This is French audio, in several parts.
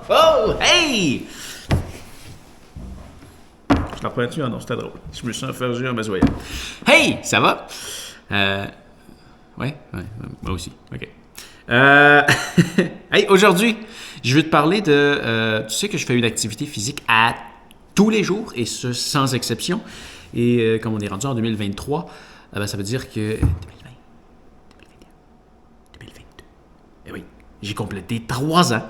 Oh, hey! Je t'en prends-tu? Ah non, c'était drôle. Je me suis enfergé en m'assoyant. Hey, ça va? Euh, ouais, moi aussi. OK. Euh, hey, aujourd'hui, je veux te parler de... tu sais que je fais une activité physique à tous les jours, et ce, sans exception. Et comme on est rendu en 2023, ben, ça veut dire que... 2020, 2022. Eh oui, j'ai complété 3 ans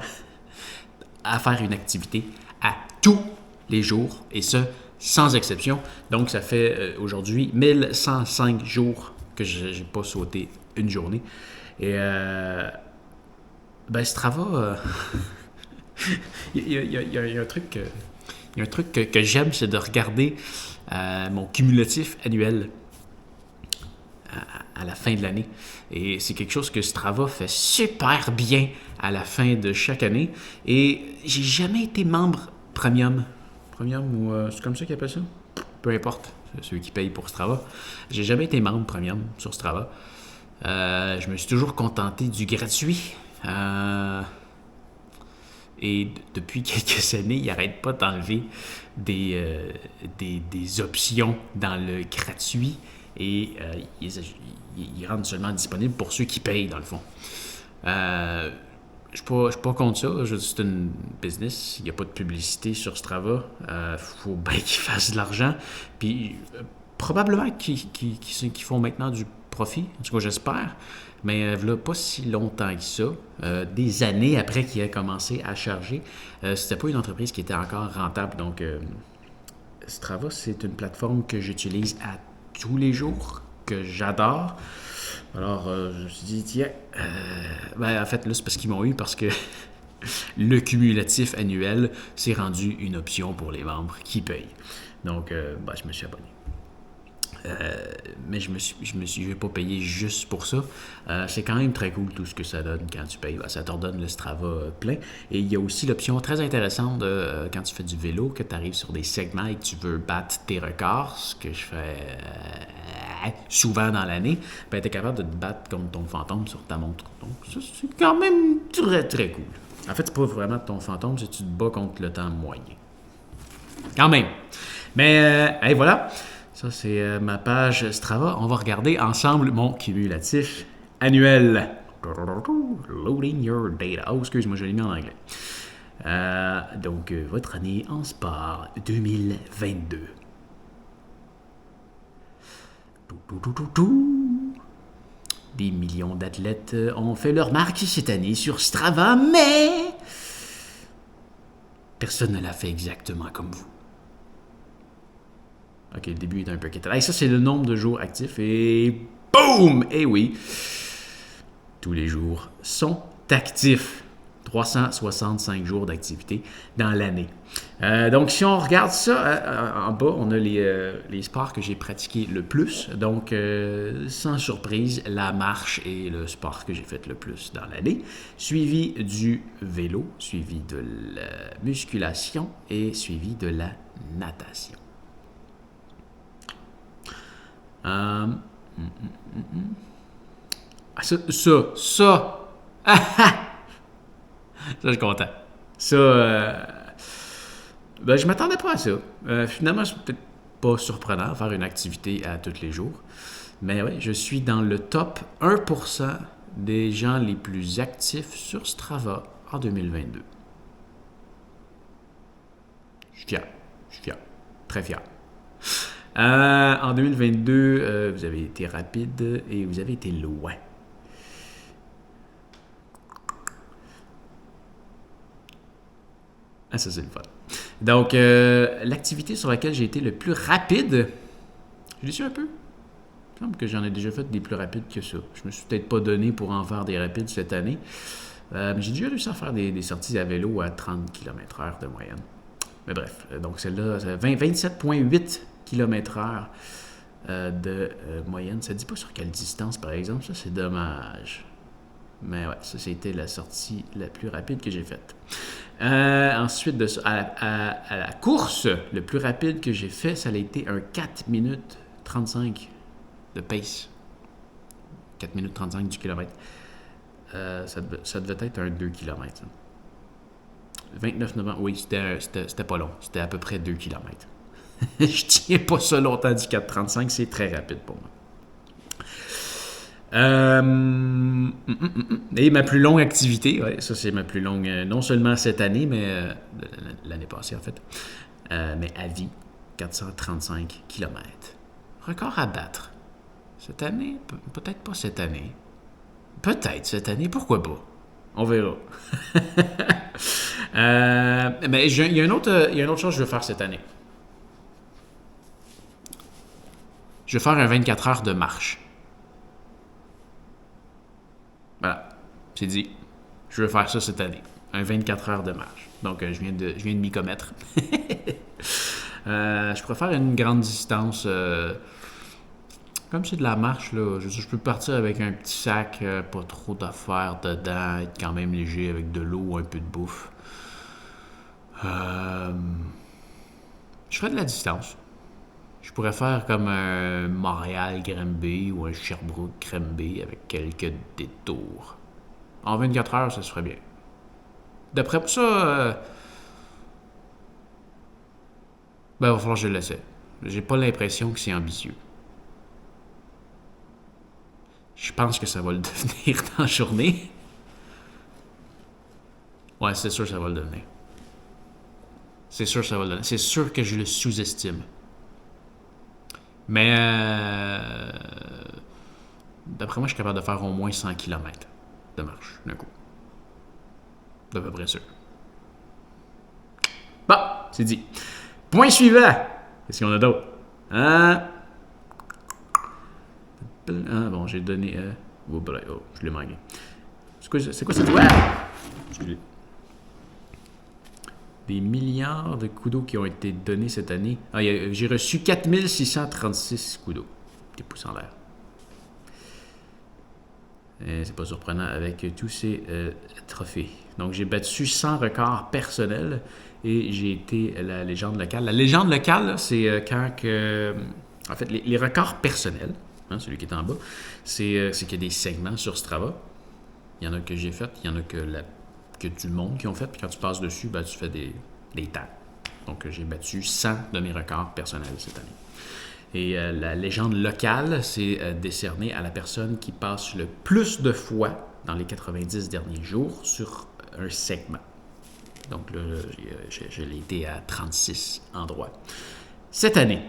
à faire une activité à tous les jours, et ce, sans exception. Donc, ça fait aujourd'hui 1105 jours que je n'ai pas sauté une journée. Et ben, Strava, il y a un truc, il y a un truc que j'aime, c'est de regarder mon cumulatif annuel à la fin de l'année. Et c'est quelque chose que Strava fait super bien à la fin de chaque année. Et j'ai jamais été membre premium. Premium ou c'est comme ça qu'ils appellent ça? Peu importe, ceux qui payent pour Strava. J'ai jamais été membre premium sur Strava. Je me suis toujours contenté du gratuit. Et depuis quelques années, ils n'arrêtent pas d'enlever des options dans le gratuit, et ils rendent seulement disponible pour ceux qui payent, dans le fond. Je ne suis pas contre ça. C'est une business. Il n'y a pas de publicité sur Strava. Faut bien qu'ils fassent de l'argent. Puis probablement qu'ils font maintenant du profit. En tout cas, j'espère. Mais là, pas si longtemps que ça, des années après qu'il a commencé à charger, c'était pas une entreprise qui était encore rentable. Donc, Strava, c'est une plateforme que j'utilise à tous les jours, que j'adore. Alors, je me suis dit, tiens, ben, en fait, là, c'est parce qu'ils m'ont eu, parce que le cumulatif annuel s'est rendu une option pour les membres qui payent. Donc, ben, je me suis abonné. Mais je vais pas payer juste pour ça. C'est quand même très cool tout ce que ça donne quand tu payes. Ben, ça te redonne le Strava plein. Et il y a aussi l'option très intéressante de quand tu fais du vélo, que tu arrives sur des segments et que tu veux battre tes records, ce que je fais souvent dans l'année, ben, tu es capable de te battre contre ton fantôme sur ta montre. Donc ça, c'est quand même très très cool. En fait, c'est pas vraiment ton fantôme, c'est que tu te bats contre le temps moyen. Quand même. Mais, hey, voilà. Ça, c'est ma page Strava. On va regarder ensemble mon cumulatif annuel. Loading your data. Oh, excuse-moi, je l'ai mis en anglais. Donc, votre année en sport 2022. Des millions d'athlètes ont fait leur marque cette année sur Strava, mais personne ne l'a fait exactement comme vous. Ok, le début est un peu quétaine. Ça, c'est le nombre de jours actifs, et boum! Eh oui, tous les jours sont actifs. 365 jours d'activité dans l'année. Donc, si on regarde ça, en bas, on a les sports que j'ai pratiqués le plus. Donc, sans surprise, la marche est le sport que j'ai fait le plus dans l'année, suivi du vélo, suivi de la musculation et suivi de la natation. Ça. Ça, je suis content. Ça, ben, je m'attendais pas à ça. Finalement, c'est peut-être pas surprenant de faire une activité à tous les jours. Mais oui, je suis dans le top 1% des gens les plus actifs sur Strava en 2022. Je suis fier. Très fier. En 2022, vous avez été rapide et vous avez été loin. Ah, ça, c'est le fun. Donc, l'activité sur laquelle j'ai été le plus rapide, je l'ai su un peu. Il me semble que j'en ai déjà fait des plus rapides que ça. Je me suis peut-être pas donné pour en faire des rapides cette année. Mais j'ai déjà réussi à faire des sorties à vélo à 30 km/h de moyenne. Mais bref, donc celle-là, 27,8 km/h de moyenne. Ça ne dit pas sur quelle distance, par exemple. Ça, c'est dommage. Mais ouais, ça, c'était la sortie la plus rapide que j'ai faite. Ensuite de ça, à la course, le plus rapide que j'ai fait, ça a été un 4 minutes 35 de pace. 4 minutes 35 du kilomètre. Ça devait être un 2 km. 29 novembre, oui, c'était pas long. C'était à peu près 2 kilomètres. Je tiens pas ça longtemps du 4,35, c'est très rapide pour moi. Et ma plus longue activité, ouais, ça c'est ma plus longue, non seulement cette année, mais l'année passée en fait, mais à vie, 435 kilomètres. Record à battre. Cette année, peut-être pas cette année. Peut-être cette année, pourquoi pas? On verra. Mais il y a une autre chose que je veux faire cette année. Je vais faire un 24 heures de marche. Voilà, c'est dit. Je veux faire ça cette année. Un 24 heures de marche. Donc, je viens de m'y commettre. Je préfère une grande distance. Comme c'est de la marche, là, je peux partir avec un petit sac, pas trop d'affaires dedans, être quand même léger avec de l'eau, un peu de bouffe. Je ferais de la distance. Je pourrais faire comme un Montréal-Granby ou un Sherbrooke-Granby avec quelques détours. En 24 heures, ça se ferait bien. D'après ça, il va falloir que je l'essaie. J'ai pas l'impression que c'est ambitieux. Je pense que ça va le devenir dans la journée. Ouais, c'est sûr que ça va le devenir. C'est sûr que ça va le devenir. C'est sûr que je le sous-estime. Mais d'après moi, je suis capable de faire au moins 100 km de marche d'un coup. D'à peu près sûr. Bon, c'est dit. Point suivant. Qu'est-ce qu'on a d'autre? Ah, bon, j'ai donné... oh, je l'ai manqué. C'est quoi cette... Excusez. Des milliards de coups d'eau qui ont été donnés cette année. Ah, j'ai reçu 4636 coups d'eau. Des pouces en l'air. C'est pas surprenant avec tous ces trophées. Donc, j'ai battu 100 records personnels et j'ai été la légende locale. La légende locale, là, c'est quand que... En fait, les records personnels, hein, celui qui est en bas, c'est qu'il y a des segments sur Strava. Il y en a que j'ai fait, il y en a que du monde qui ont fait. Puis quand tu passes dessus, ben, tu fais des temps. Donc, j'ai battu 100 de mes records personnels cette année. Et la légende locale, c'est décerné à la personne qui passe le plus de fois dans les 90 derniers jours sur un segment. Donc là, je l'ai été à 36 endroits. Cette année,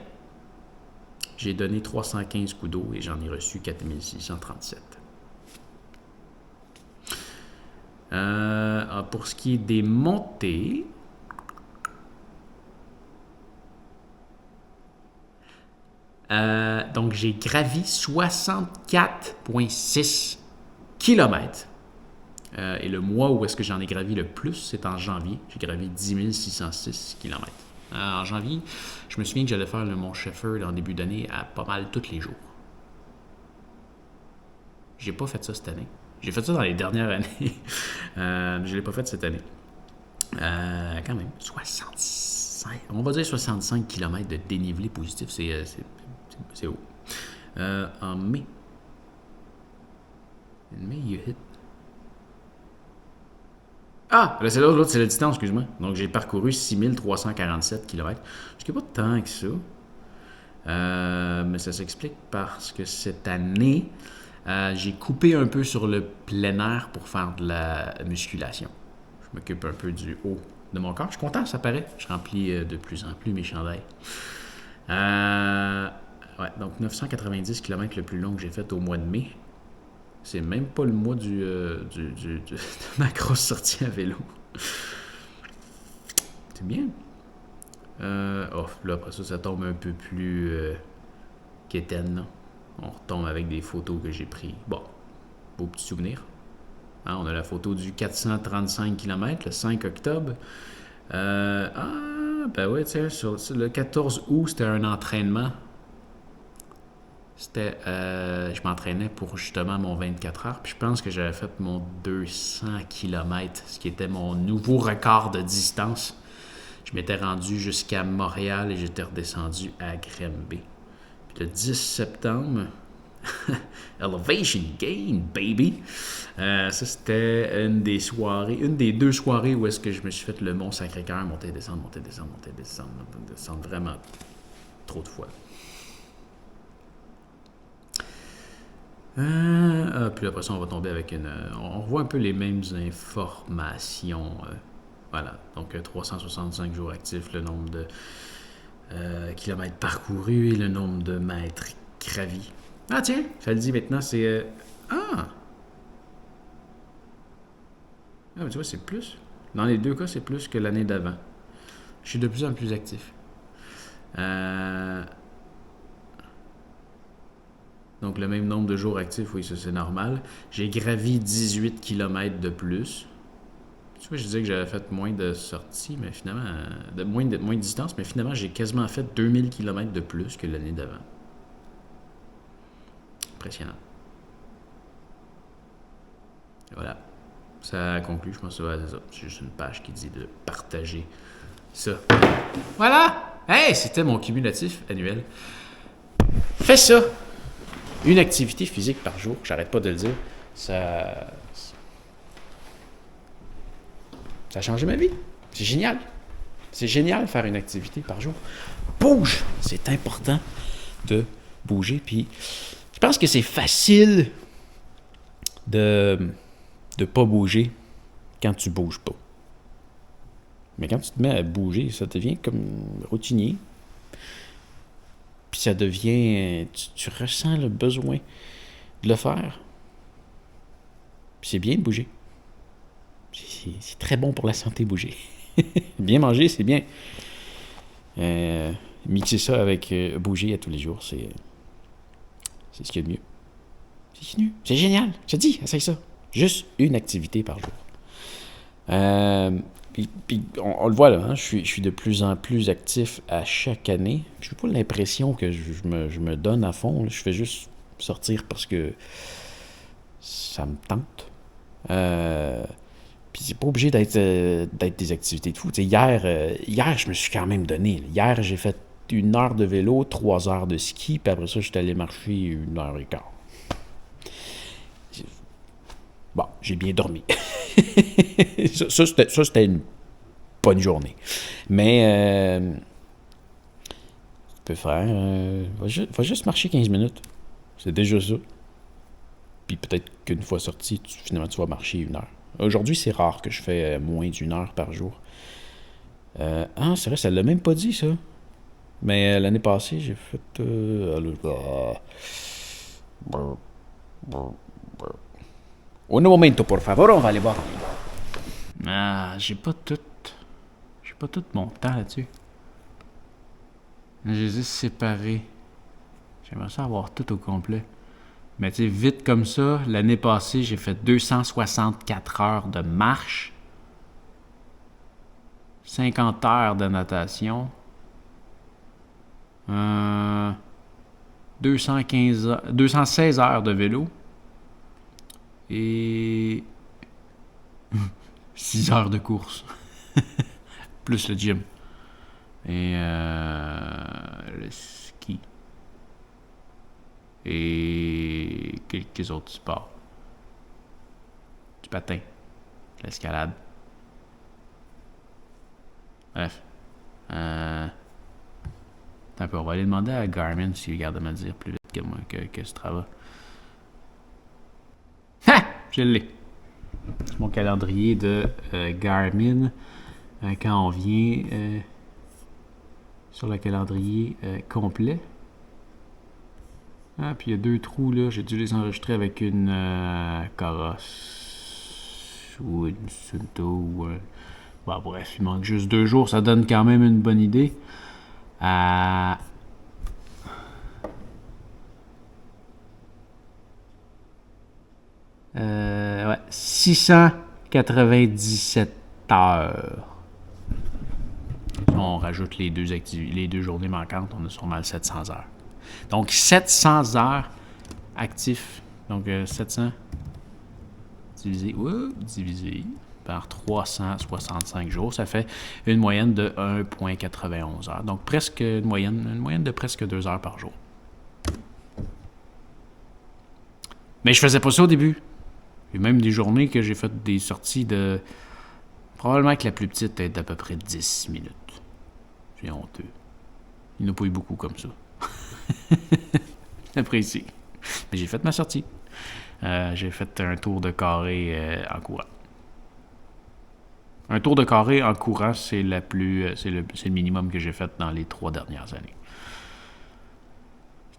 j'ai donné 315 coups d'eau et j'en ai reçu 4637. Pour ce qui est des montées, donc j'ai gravi 64,6 km. Et le mois où est-ce que j'en ai gravi le plus, c'est en janvier. J'ai gravi 10 606 km. En janvier, je me souviens que j'allais faire le Mont Shefford en début d'année à pas mal tous les jours. J'ai pas fait ça cette année. J'ai fait ça dans les dernières années. Je ne l'ai pas fait cette année. Quand même, 65. On va dire 65 km de dénivelé positif. C'est haut. En mai. En mai, you hit. Ah! Là, c'est l'autre, c'est la distance, excuse-moi. Donc, j'ai parcouru 6347 km. Ce qui n'est pas tant que ça. Mais ça s'explique parce que cette année, j'ai coupé un peu sur le plein air pour faire de la musculation. Je m'occupe un peu du haut de mon corps. Je suis content, ça paraît. Je remplis de plus en plus mes chandails. Ouais, donc 990 km le plus long que j'ai fait au mois de mai. C'est même pas le mois de ma grosse sortie à vélo. C'est bien. Là, après ça tombe un peu plus quétaine, là. On retombe avec des photos que j'ai prises. Bon, beau petit souvenir. Hein, on a la photo du 435 km, le 5 octobre. Ben ouais, tu sais, sur le 14 août, c'était un entraînement. Je m'entraînais pour justement mon 24 heures. Puis je pense que j'avais fait mon 200 km, ce qui était mon nouveau record de distance. Je m'étais rendu jusqu'à Montréal et j'étais redescendu à Granby. Puis le 10 septembre, Elevation Gain, baby. Ça, c'était une des deux soirées où est-ce que je me suis fait le Mont Sacré-Cœur, monter, descendre, monter, descendre, monter, descendre, monter, descendre, vraiment trop de fois. Puis après ça, on va tomber avec on voit un peu les mêmes informations. Voilà, donc 365 jours actifs, le nombre de kilomètres parcourus et le nombre de mètres gravis. Ah tiens, ça le dit maintenant, c'est... Ah, mais tu vois, c'est plus. Dans les deux cas, c'est plus que l'année d'avant. Je suis de plus en plus actif. Donc, le même nombre de jours actifs, oui, ça c'est normal. J'ai gravi 18 km de plus. Tu vois, je disais que j'avais fait moins de sorties, mais finalement, moins de distance, mais finalement, j'ai quasiment fait 2000 km de plus que l'année d'avant. Impressionnant. Voilà. Ça conclut, je pense que c'est ça. C'est juste une page qui dit de partager ça. Voilà! Hey, c'était mon cumulatif annuel. Fais ça! Une activité physique par jour, j'arrête pas de le dire. Ça a changé ma vie. C'est génial. C'est génial de faire une activité par jour. Bouge! C'est important de bouger. Puis, je pense que c'est facile de pas bouger quand tu bouges pas. Mais quand tu te mets à bouger, ça devient comme routinier. Puis ça devient... Tu ressens le besoin de le faire. Puis c'est bien de bouger. C'est très bon pour la santé, bouger. Bien manger, c'est bien. Mixer ça avec bouger à tous les jours, c'est ce qu'il y a de mieux. C'est génial. Je te dis, essaye ça. Juste une activité par jour. Puis on le voit là, hein, je suis de plus en plus actif à chaque année. Je n'ai pas l'impression que je me donne à fond. Là. Je fais juste sortir parce que ça me tente. Puis c'est pas obligé d'être des activités de fou. Hier, je me suis quand même donné. Hier, j'ai fait 1 heure de vélo, 3 heures de ski, puis après ça, je suis allé marcher 1 heure et quart. Bon, j'ai bien dormi. ça, c'était une bonne journée. Mais tu peux faire... va juste marcher 15 minutes. C'est déjà ça. Puis peut-être qu'une fois sorti, finalement, tu vas marcher 1 heure. Aujourd'hui, c'est rare que je fais moins d'1 heure par jour. C'est vrai, ça l'a même pas dit, ça. Mais l'année passée, j'ai fait... Un momento, por favor, on va aller voir. J'ai pas tout mon temps là-dessus. Je les ai séparés. J'aimerais ça avoir tout au complet. Mais tu sais, vite comme ça, l'année passée, j'ai fait 264 heures de marche, 50 heures de natation, 216 heures de vélo et 6 heures de course, plus le gym et le ski et quelques autres sports, du patin, l'escalade, bref. Un peu, on va aller demander à Garmin s'il regarde à me dire plus vite que moi que ce travail. Ha! Je l'ai. C'est mon calendrier de Garmin. Quand on vient sur le calendrier complet. Ah, puis il y a 2 trous là. J'ai dû les enregistrer avec une Coros ou une Sunto ou bon, bref, il manque juste 2 jours. Ça donne quand même une bonne idée. Ouais, 697 heures. Si on rajoute les 2 journées manquantes, on a sûrement 700 heures. Donc 700 heures actifs. Donc 700 divisé par 365 jours, ça fait une moyenne de 1,91 heures. Donc presque une moyenne de presque 2 heures par jour. Mais je faisais pas ça au début. Il y a même des journées que j'ai fait des sorties de... Probablement que la plus petite est d'à peu près 10 minutes. J'ai honteux. Il n'y en a pas eu beaucoup comme ça. J'apprécie. Mais j'ai fait ma sortie. J'ai fait un tour de carré en courant. Un tour de carré en courant, c'est le minimum que j'ai fait dans les 3 dernières années.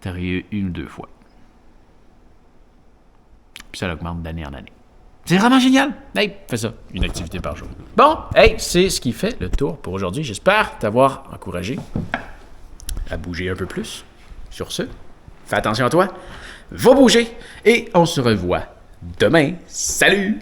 C'est arrivé 1 ou 2 fois. Puis ça augmente d'année en année. C'est vraiment génial! Hey, fais ça, une activité par jour. Bon, hey, c'est ce qui fait le tour pour aujourd'hui. J'espère t'avoir encouragé à bouger un peu plus. Sur ce, fais attention à toi, va bouger, et on se revoit demain. Salut!